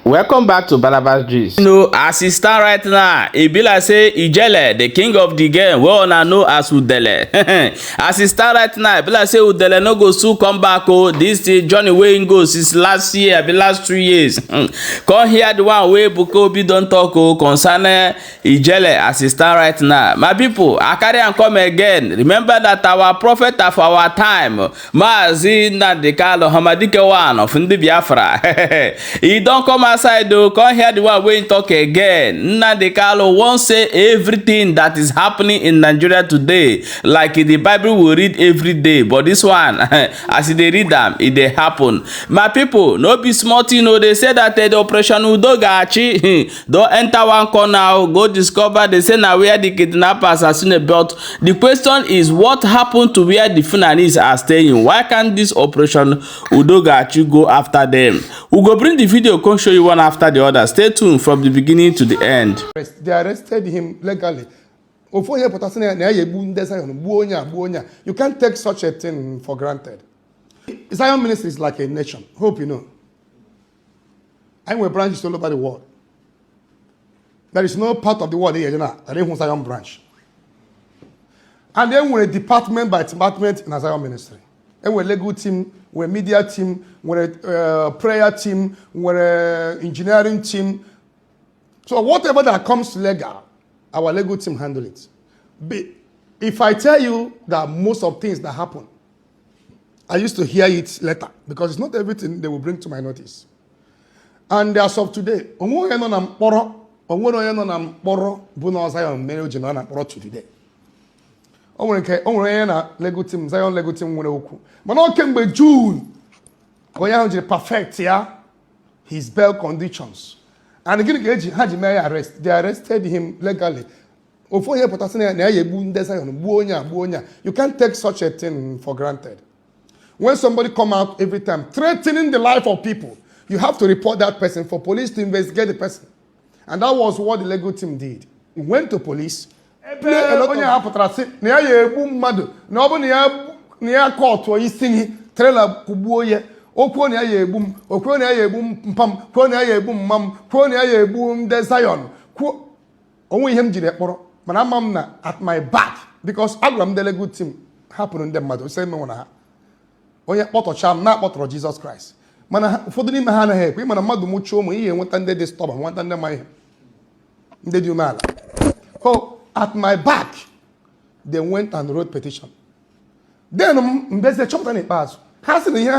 Welcome back to Balabas Gist. As it stand right now, e be like say Ijele, the king of the game, wey una know as Udele. As it stand right now, e be like say Udele no go soon come back. Oh, this journey wey him go since last year, the last 3 years. Come hear the one wey Bukobi don talk concerning Ijele as it stand right now. My people, I carry am come again. Remember that our prophet of our time, Mazi Nnamdi Kanu, one of Ndi Biafra. He don come outside though, come hear the one wey talk again. Nnamdi Kanu won't say everything that is happening in Nigeria today, like in the Bible we read every day, but this one, as they read them, it dey happen. My people, no be small thing. They say that the operation Udogachi don enter one corner, go discover. They say now where the kidnappers are seen about. The question is, what happened to where the Fulanis are staying? Why can't this operation Udogachi go after them? We go bring the video, come show you one after the other. Stay tuned from the beginning to the end. They arrested him legally. You can't take such a thing for granted. Zion ministry is like a nation. Hope you know. And we're branches all over the world. There is no part of the world here that ain't Zion branch. And then we're a department by department in a Zion ministry. And we're a legal team, we're a media team, we're a prayer team, we're an engineering team. So whatever that comes legal, our legal team handle it. But if I tell you that most of things that happen, I used to hear it later because it's not everything they will bring to my notice. And as of today, today. Legal team, Zion legal team nwere okwu. Mana o kemgbe June, onye ahụ jiri perfect ya his bail conditions. And gịnị ka eji ha ji mee arrest? They arrested him legally. Ofu onye pụtasị na ya egbu ndị Zion, gbuo onye a. You can't take such a thing for granted. When somebody come out every time threatening the life of people, you have to report that person for police to investigate the person. And that was what the legal team did. He went to police. Onye hapụtara sị na ya egbu mmadụ na ọ bụ na ya kọtụ isi trailer kugbuo ya okwu na ya egbu m okwu na ya egbu mpam kwuo na ya egbu mmam kwuo na ya egbu ndị Zion kwuo onwe ihe m jiri ekpọrọ mana ama m na at my back because agwara m ndị legal team hapụrụ ndị mmadụ sị menwe na ha onye kpọtọcha m na-akpọtọrọ Jesus Christ mana ụfọdụ n'ime ha anaghị ekwe mana mmadụ mụchuo ụmụ ihe enweta ndị dị stọba nweta ndị ma ihe ndị dị umeala. At my back, they went and wrote petition. Then, mbeze chọpụta n'ikpeazụ. Ha sị na ihe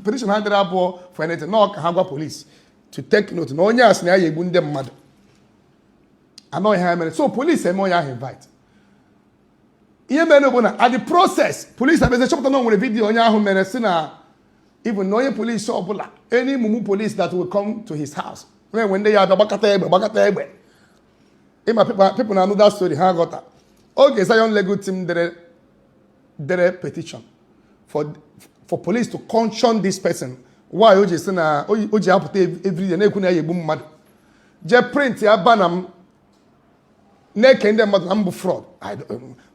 petition ha dere abụọ for anything. No, ha gwa police to take note. Na onye asị na ya egbu ndị mmadụ. Anọ ihe ha mere. So police eme onye ahụ invite. Ihe mere bụ na at the process, police abeze chọpụta na o nwere video onye ahụ mere sị na even na onye police ọbụla, any mumu police that will come to his house. When they abịa gbakọta egbe. People now know that story. How got that? Okay, Zion legal team did a petition for police to caution this person. Why Oji say na Oji have to every day. Na ekwu na ye bum mad. Je print ya banam. Na kende mad ambu fraud.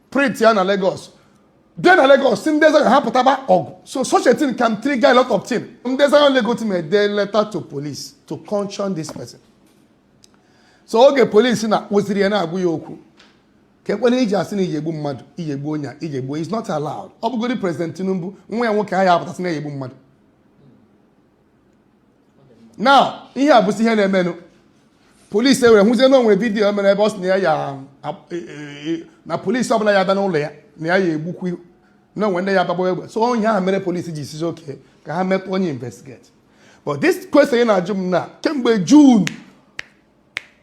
Print ya na Lagos. Then na Lagos, sin Zion have to og. So such a thing can trigger a lot of things. Zion legal team a letter to police to caution this person. So oge police na woziri ya na agụ ya okwu ke kwene iji asị na iyegbu mmadụ iyegbu onye iyegbu is not allowed. Ọ bụgodi President Tinubu nwa ya nwoke ha ya apụtasị na iyegbu mmadụ. Now ihe a bụsị ihe na-emenụ police ewere hụzie na onwere vidiyo mere ebe ọ sị na ya na police ọbụla ya abịa n'ụlọ ya na ya egbukwu na onwe ndị ya abịagbo egbe. So onye ha mere police ji sizi oke ka ha metụ onye investigate. But this question na ajụ m na kemgbe June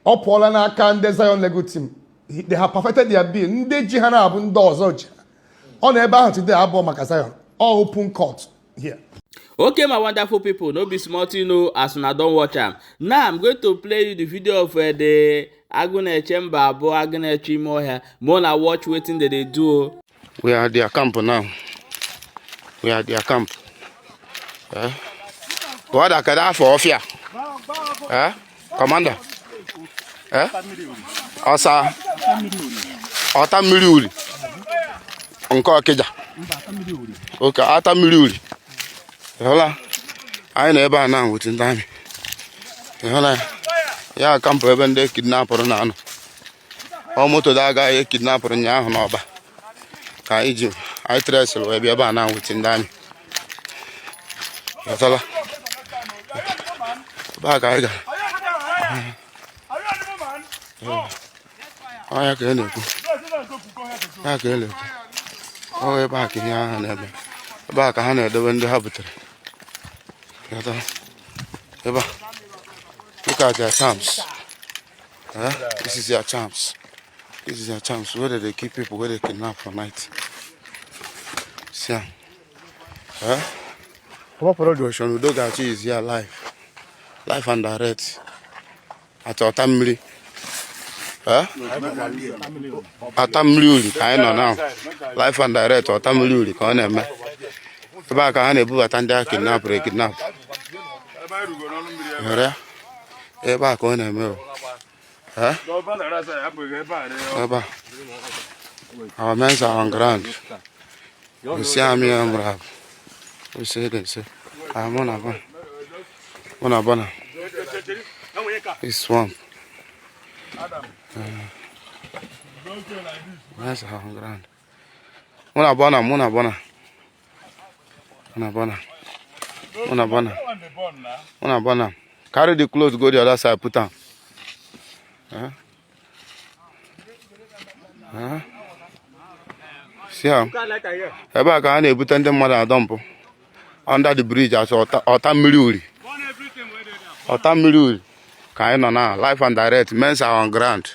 ọ pụọla n'aka ndị Zion legal team. They have perfected their bill. Ndị ji ha na-abụ ndị ọzọ ji. Ọ na ebe ahụ today abụọ maka Zion. All open court here. Okay, my wonderful people, no be small thing, as una don't watch am. Now I'm going to play you the video of the Agune Chamber, Agune Chimo here. Mona watch waiting that they do. We are at their camp now. We are at their camp. What are you for here? Commander? Osa Ota Miriuri. Encore Keja. Okay, Ata Miriuri. Hola. I never know what's in time. Ya camp ebe ndị kidnapper na anọ. Ọ moto da aga kidnapper nya ahụ n'ọba. Ka anyị trace wee bịa ebe a na with ndị anyị. Yatala. Ba ka anyị ga. Ya ka na-ekwu. Ya ka na-ekwu. Ọ ebe a ka ihe ahụ na-ebe. Ebe a ka ha na-edobe ndị ha butere. Yatala. Ebe a. Look at their champs. This is their champs. This is their champs. Where do they keep people? Where they kidnap for night? See. What production? Udogachi is here live. Live and direct. At Otamri. Atamri. I know now. Live and direct. Otamri. Can I make? Back I had a tanda kidnap. Eba ko na me. Eba. Our men are on ground. You see me am brave. You see this. I'm on a bona. It's swamp. Men are on ground. Una bona. Carry the clothes, go the other side, put on. See how? Eba ka na ebute ndị mmadụ adọmpụ under the bridge as ọta mmiri uri. Ọta mmiri uri. Ka anyị nọ na live and direct. Men are on ground.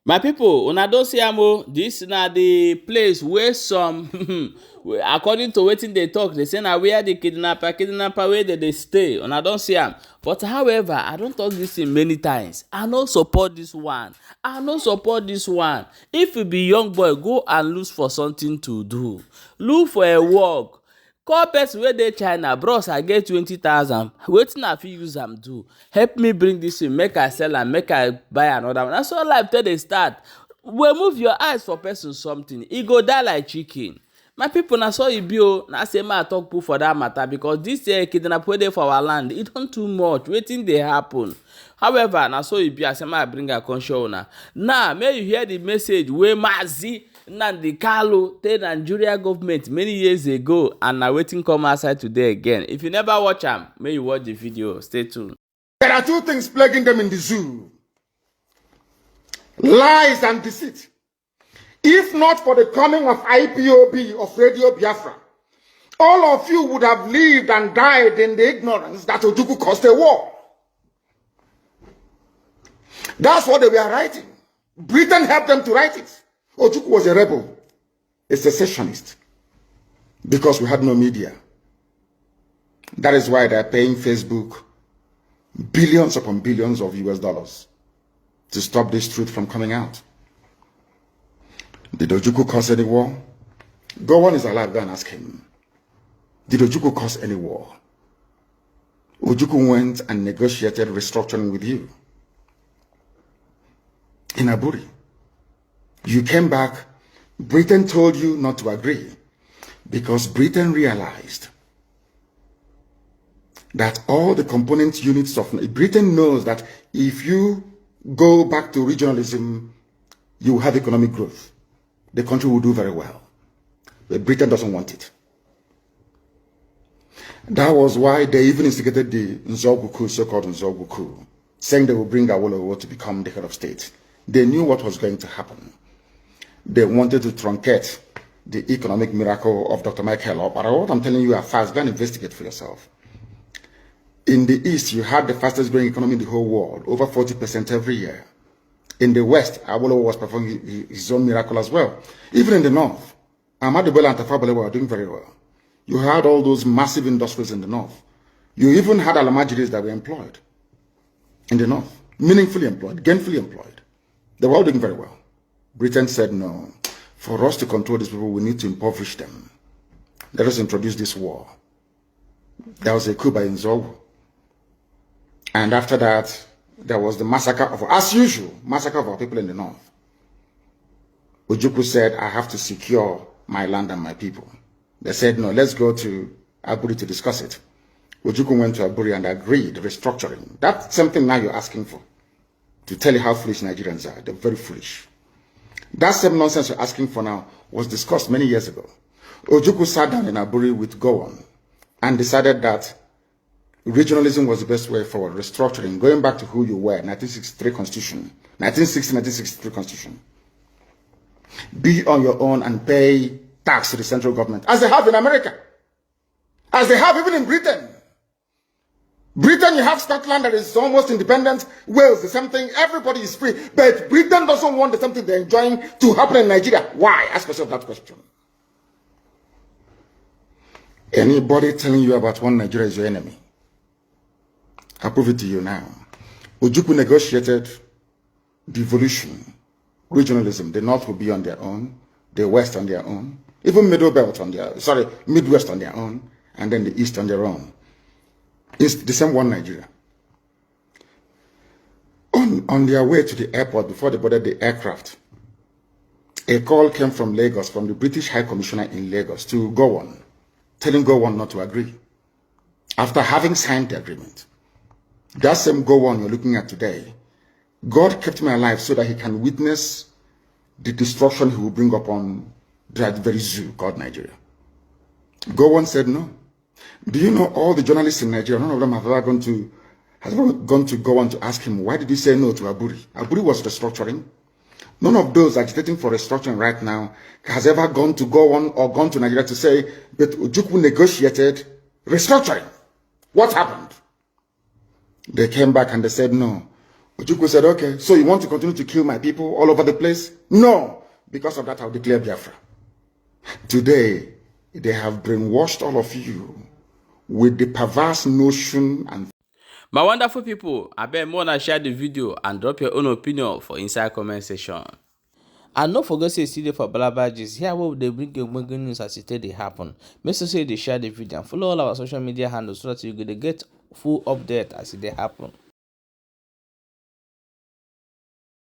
My people, una don see am o. This na the place where some, according to wetin they talk, they say na where the kidnapper where they stay. Una don see am. But however, I don talk this thing many times. I no support this one. If you be young boy, go and look for something to do. Look for a work. Call person wey dey China, bros, I get 20,000. Wetin I fit use am do? Help me bring this in, make I sell am, make I buy another one. That's all life till dey start. Remove your eyes for person something, e go die like chicken. My people, na so e be o. Na say ma talk put for that matter because this kidnap wey dey for our land, e don too much. Wetin dey happen? However, na so e be. I say ma bring a conscious una. Now, may you hear the message wey Mazi Nnamdi Kanu tell Nigeria government many years ago, and now waiting come outside today again. If you never watch them, may you watch the video. Stay tuned. There are two things plaguing them in the zoo: lies and deceit. If not for the coming of IPOB, of Radio Biafra, all of you would have lived and died in the ignorance that Ojukwu caused a war. That's what they were writing. Britain helped them to write it. Ojukwu was a rebel, a secessionist, because we had no media. That is why they're paying Facebook billions upon billions of US dollars to stop this truth from coming out. Did Ojukwu cause any war? Gowon is alive, go and ask him. Did Ojukwu cause any war? Ojukwu went and negotiated restructuring with you in Aburi. You came back, Britain told you not to agree because Britain realized that all the component units of Britain knows that if you go back to regionalism, you will have economic growth. The country will do very well. But Britain doesn't want it. That was why they even instigated the Nzogwu coup, so-called Nzogwu coup, saying they will bring Awolowo to become the head of state. They knew what was going to happen. They wanted to truncate the economic miracle of Dr. Michael. But what I'm telling you are fast. Go and investigate for yourself. In the East, you had the fastest growing economy in the whole world, over 40% every year. In the West, Awolowo was performing his own miracle as well. Even in the North, Ahmadu Bello and Tafawa Balewa were doing very well. You had all those massive industries in the North. You even had Alamajiris that were employed in the North, meaningfully employed, gainfully employed. They were all doing very well. Britain said, no, for us to control these people, we need to impoverish them. Let us introduce this war. There was a coup by Nzogwu. And after that, there was the massacre of, as usual, massacre of our people in the North. Ojukwu said, I have to secure my land and my people. They said, no, let's go to Aburi to discuss it. Ojukwu went to Aburi and agreed restructuring. That's something now you're asking for. To tell you how foolish Nigerians are. They're very foolish. That same nonsense you're asking for now was discussed many years ago. Ojukwu sat down in Aburi with Gowon and decided that regionalism was the best way forward, restructuring, going back to who you were, 1963 Constitution, 1960-1963 Constitution. Be on your own and pay tax to the central government, as they have in America, as they have even in Britain. Britain, you have Scotland that is almost independent, Wales, the same thing, everybody is free, but Britain doesn't want the same thing they're enjoying to happen in Nigeria. Why? Ask yourself that question. Anybody telling you about one Nigeria is your enemy. I prove it to you now. Ojukwu negotiated devolution, regionalism. The North will be on their own, the West on their own, even Midwest on their own, and then the East on their own. It's the same one Nigeria. On their way to the airport, before they boarded the aircraft, a call came from Lagos, from the British High Commissioner in Lagos, to Gowon, telling Gowon not to agree, after having signed the agreement. That same Gowon you're looking at today, God kept me alive so that he can witness the destruction he will bring upon that very zoo called Nigeria. Gowon said no. Do you know all the journalists in Nigeria, none of them have ever gone to Gowon to ask him, why did he say no to Aburi? Aburi was restructuring. None of those agitating for restructuring right now has ever gone to Gowon or gone to Nigeria to say, but Ojukwu negotiated restructuring. What happened? They came back and they said no. Ojukwu said, okay, so you want to continue to kill my people all over the place? No. Because of that, I'll declare Biafra. Today, they have brainwashed all of you with the perverse notion and... My wonderful people, I beg more than share the video and drop your own opinion for inside comment section. And don't forget to see for Balabajis. Here where they bring your news as it they happen. Make sure they share the video and follow all our social media handles so that you get full update as it they happen.